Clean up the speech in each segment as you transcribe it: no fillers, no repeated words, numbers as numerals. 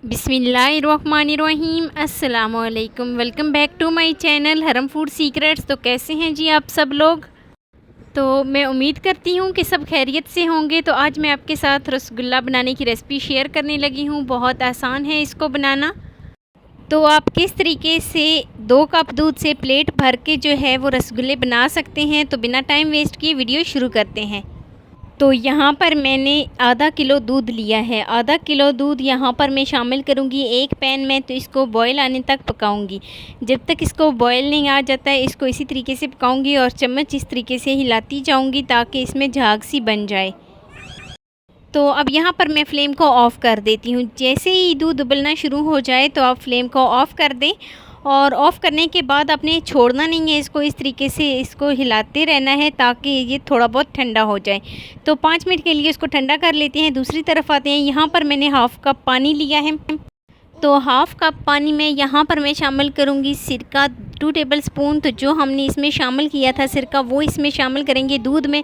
बिस्मिल्लाहिर्रहमानिर्रहीम अस्सलामुअलैकुम। Welcome back to my channel Haram food secrets. तो कैसे हैं जी आप सब लोग। तो मैं उम्मीद करती हूँ कि सब खैरियत से होंगे। तो आज मैं आपके साथ रसगुल्ला बनाने की रेसिपी शेयर करने लगी हूँ। बहुत आसान है इसको बनाना। तो आप किस तरीके से 2 कप दूध से प्लेट भर के जो है वो रसगुल्ले बना सकते हैं। तो बिना टाइम वेस्ट किए वीडियो शुरू करते हैं। तो यहाँ पर मैंने आधा किलो दूध लिया है। आधा किलो दूध यहाँ पर मैं शामिल करूँगी एक पैन में। तो इसको बॉयल आने तक पकाऊँगी। जब तक इसको बॉयल नहीं आ जाता है इसको इसी तरीके से पकाऊँगी और चम्मच इस तरीके से हिलाती जाऊँगी ताकि इसमें झाग सी बन जाए। तो अब यहाँ पर मैं फ़्लेम को ऑफ़ कर देती हूँ। जैसे ही दूध उबलना शुरू हो जाए तो आप फ़्लेम को ऑफ़ कर दें। और ऑफ़ करने के बाद आपने छोड़ना नहीं है इसको, इस तरीके से इसको हिलाते रहना है ताकि ये थोड़ा बहुत ठंडा हो जाए। तो 5 मिनट के लिए इसको ठंडा कर लेते हैं। दूसरी तरफ आते हैं। यहाँ पर मैंने हाफ़ कप पानी लिया है। तो हाफ़ कप पानी में यहाँ पर मैं शामिल करूँगी सिरका 2 टेबलस्पून। तो जो हमने इसमें शामिल किया था सिरका वो इसमें शामिल करेंगे दूध में।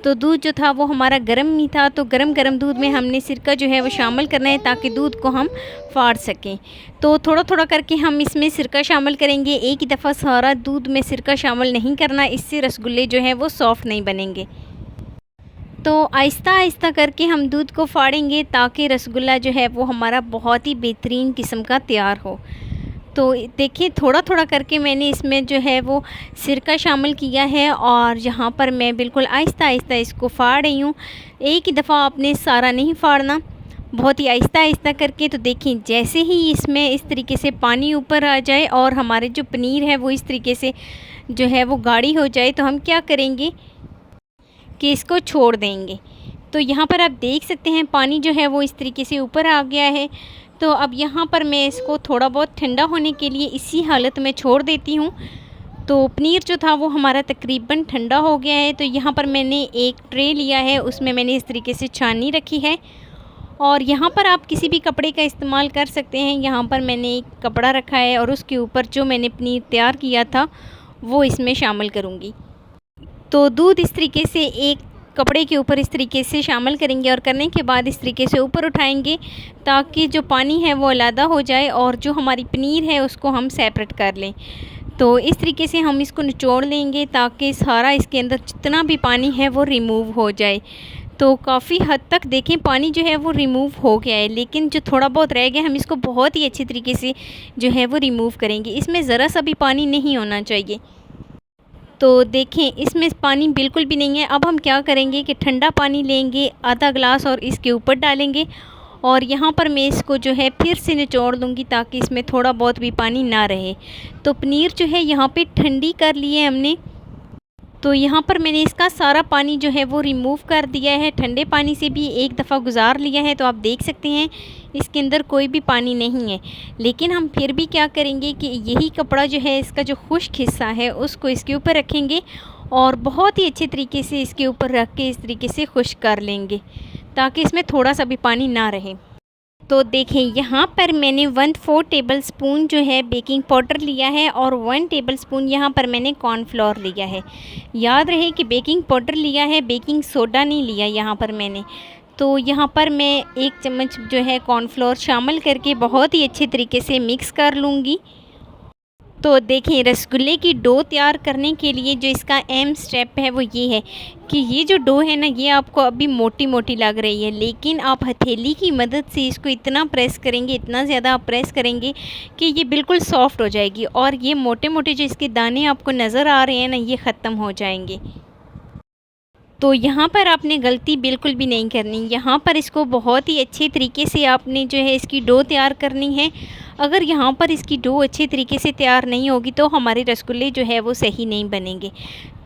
तो दूध जो था वो हमारा गर्म ही था। तो गरम दूध में हमने सिरका जो है वो शामिल करना है ताकि दूध को हम फाड़ सकें। तो थोड़ा थोड़ा करके हम इसमें सिरका शामिल करेंगे। एक ही दफ़ा सारा दूध में सिरका शामिल नहीं करना, इससे रसगुल्ले जो हैं वो सॉफ़्ट नहीं बनेंगे। तो आहिस्ता आहिस्ता करके हम दूध को फाड़ेंगे ताकि रसगुल्ला जो है वो हमारा बहुत ही बेहतरीन किस्म का तैयार हो। तो देखिए थोड़ा थोड़ा करके मैंने इसमें जो है वो सिरका शामिल किया है और यहाँ पर मैं बिल्कुल आहिस्ता आहिस्ता इसको फाड़ रही हूँ। एक ही दफ़ा आपने सारा नहीं फाड़ना, बहुत ही आहिस्ता आहिस्ता करके। तो देखिए जैसे ही इसमें इस तरीके से पानी ऊपर आ जाए और हमारे जो पनीर है वो इस तरीके से जो है वो गाढ़ी हो जाए तो हम क्या करेंगे कि इसको छोड़ देंगे। तो यहाँ पर आप देख सकते हैं पानी जो है वो इस तरीके से ऊपर आ गया है। तो अब यहाँ पर मैं इसको थोड़ा बहुत ठंडा होने के लिए इसी हालत में छोड़ देती हूँ। तो पनीर जो था वो हमारा तकरीबन ठंडा हो गया है। तो यहाँ पर मैंने एक ट्रे लिया है, उसमें मैंने इस तरीके से छाननी रखी है। और यहाँ पर आप किसी भी कपड़े का इस्तेमाल कर सकते हैं। यहाँ पर मैंने एक कपड़ा रखा है और उसके ऊपर जो मैंने पनीर तैयार किया था वो इसमें शामिल करूँगी। तो दूध इस तरीके से एक कपड़े के ऊपर इस तरीके से शामिल करेंगे और करने के बाद इस तरीके से ऊपर उठाएंगे ताकि जो पानी है वो अलग हो जाए और जो हमारी पनीर है उसको हम सेपरेट कर लें। तो इस तरीके से हम इसको निचोड़ लेंगे ताकि सारा इसके अंदर जितना भी पानी है वो रिमूव हो जाए। तो काफ़ी हद तक देखें पानी जो है वो रिमूव हो गया है, लेकिन जो थोड़ा बहुत रह गया हम इसको बहुत ही अच्छी तरीके से जो है वो रिमूव करेंगे। इसमें ज़रा सा भी पानी नहीं होना चाहिए। तो देखें इसमें पानी बिल्कुल भी नहीं है। अब हम क्या करेंगे कि ठंडा पानी लेंगे आधा गिलास और इसके ऊपर डालेंगे और यहाँ पर मैं इसको जो है फिर से निचोड़ दूँगी ताकि इसमें थोड़ा बहुत भी पानी ना रहे। तो पनीर जो है यहाँ पे ठंडी कर ली है हमने। तो यहाँ पर मैंने इसका सारा पानी जो है वो रिमूव कर दिया है, ठंडे पानी से भी एक दफ़ा गुजार लिया है। तो आप देख सकते हैं इसके अंदर कोई भी पानी नहीं है। लेकिन हम फिर भी क्या करेंगे कि यही कपड़ा जो है इसका जो खुश्क हिस्सा है उसको इसके ऊपर रखेंगे और बहुत ही अच्छे तरीके से इसके ऊपर रख के इस तरीके से खुश्क कर लेंगे ताकि इसमें थोड़ा सा भी पानी ना रहे। तो देखें यहाँ पर मैंने 1/4 टेबलस्पून जो है बेकिंग पाउडर लिया है और 1 टेबलस्पून यहाँ पर मैंने कॉर्नफ्लोर लिया है। याद रहे कि बेकिंग पाउडर लिया है, बेकिंग सोडा नहीं लिया यहाँ पर मैंने। तो यहाँ पर मैं 1 चम्मच जो है कॉर्नफ्लोर शामिल करके बहुत ही अच्छे तरीके से मिक्स कर लूँगी। तो देखें रसगुल्ले की डो तैयार करने के लिए जो इसका अहम स्टेप है वो ये है कि ये जो डो है ना ये आपको अभी मोटी मोटी लग रही है, लेकिन आप हथेली की मदद से इसको इतना प्रेस करेंगे, इतना ज़्यादा आप प्रेस करेंगे कि ये बिल्कुल सॉफ्ट हो जाएगी और ये मोटे मोटे जो इसके दाने आपको नज़र आ रहे हैं ना ये ख़त्म हो जाएंगे। तो यहाँ पर आपने गलती बिल्कुल भी नहीं करनी। यहाँ पर इसको बहुत ही अच्छे तरीके से आपने जो है इसकी डो तैयार करनी है। अगर यहाँ पर इसकी डो अच्छे तरीके से तैयार नहीं होगी तो हमारे रसगुल्ले जो है वो सही नहीं बनेंगे।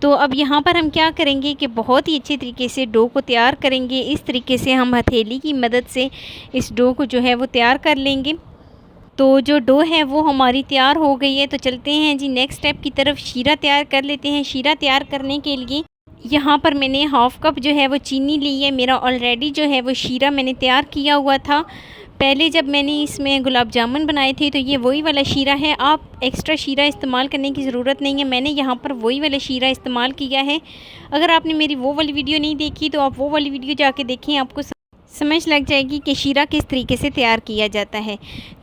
तो अब यहाँ पर हम क्या करेंगे कि बहुत ही अच्छे तरीके से डो को तैयार करेंगे। इस तरीके से हम हथेली की मदद से इस डो को जो है वो तैयार कर लेंगे। तो जो डो है वो हमारी तैयार हो गई है। तो चलते हैं जी नेक्स्ट स्टेप की तरफ, शीरा तैयार कर लेते हैं। शीरा तैयार करने के लिए यहाँ पर मैंने हाफ़ कप जो है वो चीनी ली है। मेरा ऑलरेडी जो है वो शीरा मैंने तैयार किया हुआ था पहले जब मैंने इसमें गुलाब जामुन बनाए थे। तो ये वही वाला शीरा है, आप एक्स्ट्रा शीरा इस्तेमाल करने की ज़रूरत नहीं है। मैंने यहाँ पर वही वाला शीरा इस्तेमाल किया है। अगर आपने मेरी वो वाली वीडियो नहीं देखी तो आप वो वाली वीडियो जाके देखें, आपको समझ लग जाएगी कि शीरा किस तरीके से तैयार किया जाता है।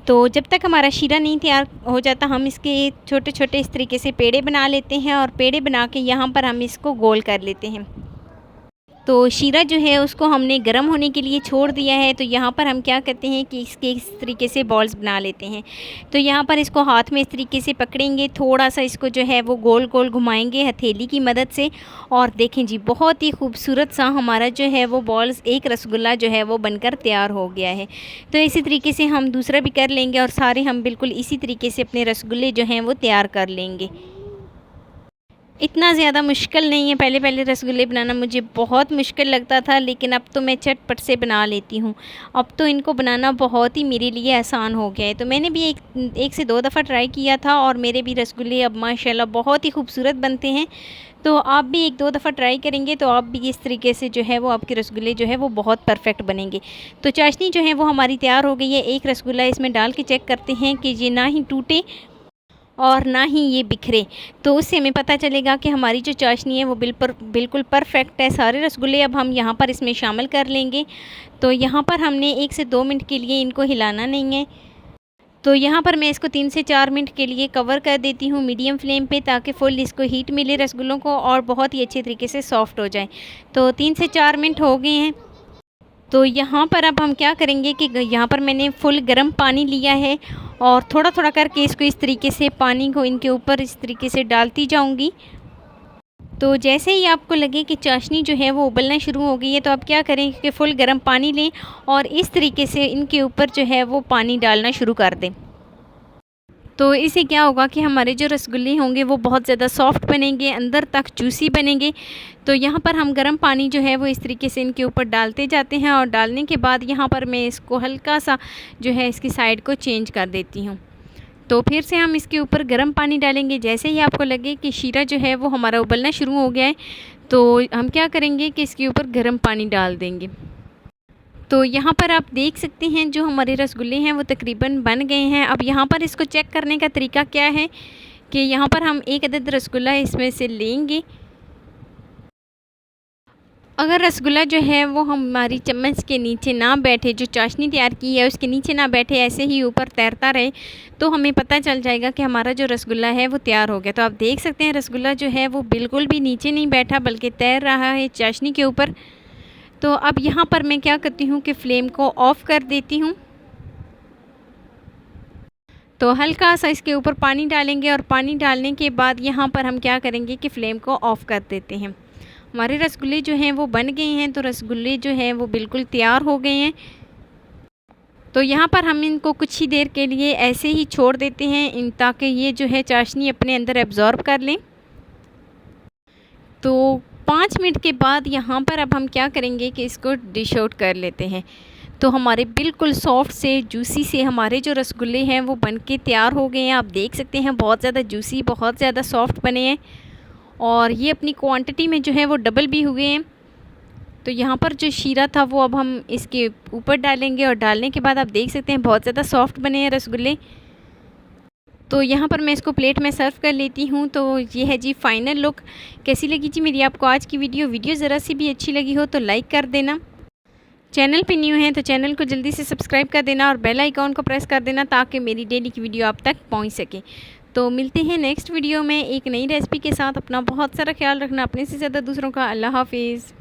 तो जब तक हमारा शीरा नहीं तैयार हो जाता, हम इसके छोटे छोटे इस तरीके से पेड़े बना लेते हैं और पेड़े बना के यहाँ पर हम इसको गोल कर लेते हैं। तो शीरा जो है उसको हमने गर्म होने के लिए छोड़ दिया है। तो यहाँ पर हम क्या करते हैं कि इसके इस तरीके से बॉल्स बना लेते हैं। तो यहाँ पर इसको हाथ में इस तरीके से पकड़ेंगे, थोड़ा सा इसको जो है वो गोल गोल घुमाएंगे हथेली की मदद से, और देखें जी बहुत ही खूबसूरत सा हमारा जो है वो बॉल्स, एक रसगुल्ला जो है वो बनकर तैयार हो गया है। तो इसी तरीके से हम दूसरा भी कर लेंगे और सारे हम बिल्कुल इसी तरीके से अपने रसगुल्ले जो हैं वो तैयार कर लेंगे। इतना ज़्यादा मुश्किल नहीं है। पहले पहले रसगुल्ले बनाना मुझे बहुत मुश्किल लगता था, लेकिन अब तो मैं झटपट से बना लेती हूँ। अब तो इनको बनाना बहुत ही मेरे लिए आसान हो गया है। तो मैंने भी एक से दो दफ़ा ट्राई किया था और मेरे भी रसगुल्ले अब माशाल्लाह बहुत ही खूबसूरत बनते हैं। तो आप भी एक दो दफ़ा ट्राई करेंगे तो आप भी इस तरीके से जो है वो आपके रसगुल्ले जो है वो बहुत परफेक्ट बनेंगे। तो चाशनी जो है वो हमारी तैयार हो गई है। एक रसगुल्ला इसमें डाल के चेक करते हैं कि ये ना ही टूटे और ना ही ये बिखरे। तो उससे हमें पता चलेगा कि हमारी जो चाशनी है वो बिल्कुल परफेक्ट है। सारे रसगुल्ले अब हम यहाँ पर इसमें शामिल कर लेंगे। तो यहाँ पर हमने 1 से 2 मिनट के लिए इनको हिलाना नहीं है। तो यहाँ पर मैं इसको 3 से 4 मिनट के लिए कवर कर देती हूँ मीडियम फ्लेम पे, ताकि फुल इसको हीट मिले रसगुल्लों को और बहुत ही अच्छे तरीके से सॉफ़्ट हो जाए। तो 3 से 4 मिनट हो गए हैं। तो यहाँ पर अब हम क्या करेंगे कि यहाँ पर मैंने फुल गर्म पानी लिया है और थोड़ा थोड़ा करके इसको इस तरीके से पानी को इनके ऊपर इस तरीके से डालती जाऊँगी। तो जैसे ही आपको लगे कि चाशनी जो है वो उबलना शुरू हो गई है, तो आप क्या करें कि फुल गर्म पानी लें और इस तरीके से इनके ऊपर जो है वो पानी डालना शुरू कर दें। तो इससे क्या होगा कि हमारे जो रसगुल्ले होंगे वो बहुत ज़्यादा सॉफ्ट बनेंगे, अंदर तक जूसी बनेंगे। तो यहाँ पर हम गर्म पानी जो है वो इस तरीके से इनके ऊपर डालते जाते हैं और डालने के बाद यहाँ पर मैं इसको हल्का सा जो है इसकी साइड को चेंज कर देती हूँ। तो फिर से हम इसके ऊपर गर्म पानी डालेंगे। जैसे ही आपको लगे कि शीरा जो है वो हमारा उबलना शुरू हो गया है, तो हम क्या करेंगे कि इसके ऊपर गर्म पानी डाल देंगे। तो यहाँ पर आप देख सकते हैं जो हमारे रसगुल्ले हैं वो तकरीबन बन गए हैं। अब यहाँ पर इसको चेक करने का तरीका क्या है कि यहाँ पर हम एक अदद रसगुल्ला इसमें से लेंगे। अगर रसगुल्ला जो है वो हमारी चम्मच के नीचे ना बैठे, जो चाशनी तैयार की है उसके नीचे ना बैठे, ऐसे ही ऊपर तैरता रहे, तो हमें पता चल जाएगा कि हमारा जो रसगुल्ला है वो तैयार हो गया। तो आप देख सकते हैं रसगुल्ला जो है वो बिल्कुल भी नीचे नहीं बैठा बल्कि तैर रहा है चाशनी के ऊपर। तो अब यहाँ पर मैं क्या करती हूँ कि फ़्लेम को ऑफ़ कर देती हूँ। तो हल्का सा इसके ऊपर पानी डालेंगे और पानी डालने के बाद यहाँ पर हम क्या करेंगे कि फ़्लेम को ऑफ़ कर देते हैं। हमारे रसगुल्ले जो हैं वो बन गए हैं। तो रसगुल्ले जो हैं वो बिल्कुल तैयार हो गए हैं। तो यहाँ पर हम इनको कुछ ही देर के लिए ऐसे ही छोड़ देते हैं ताकि ये जो है चाशनी अपने अंदर एब्ज़ॉर्ब कर लें। तो 5 मिनट के बाद यहाँ पर अब हम क्या करेंगे कि इसको डिश आउट कर लेते हैं। तो हमारे बिल्कुल सॉफ्ट से जूसी से हमारे जो रसगुल्ले हैं वो बनके तैयार हो गए हैं। आप देख सकते हैं बहुत ज़्यादा जूसी, बहुत ज़्यादा सॉफ्ट बने हैं और ये अपनी क्वांटिटी में जो है वो डबल भी हुए हैं। तो यहाँ पर जो शीरा था वो अब हम इसके ऊपर डालेंगे और डालने के बाद आप देख सकते हैं बहुत ज़्यादा सॉफ्ट बने हैं रसगुल्ले। तो यहाँ पर मैं इसको प्लेट में सर्व कर लेती हूँ। तो ये है जी फ़ाइनल लुक। कैसी लगी जी मेरी आपको आज की वीडियो ज़रा सी भी अच्छी लगी हो तो लाइक कर देना। चैनल पे न्यू हैं तो चैनल को जल्दी से सब्सक्राइब कर देना और बेल आइकॉन को प्रेस कर देना ताकि मेरी डेली की वीडियो आप तक पहुँच सके। तो मिलते हैं नेक्स्ट वीडियो में एक नई रेसिपी के साथ। अपना बहुत सारा ख्याल रखना, अपने से ज़्यादा दूसरों का। अल्लाह हाफिज़।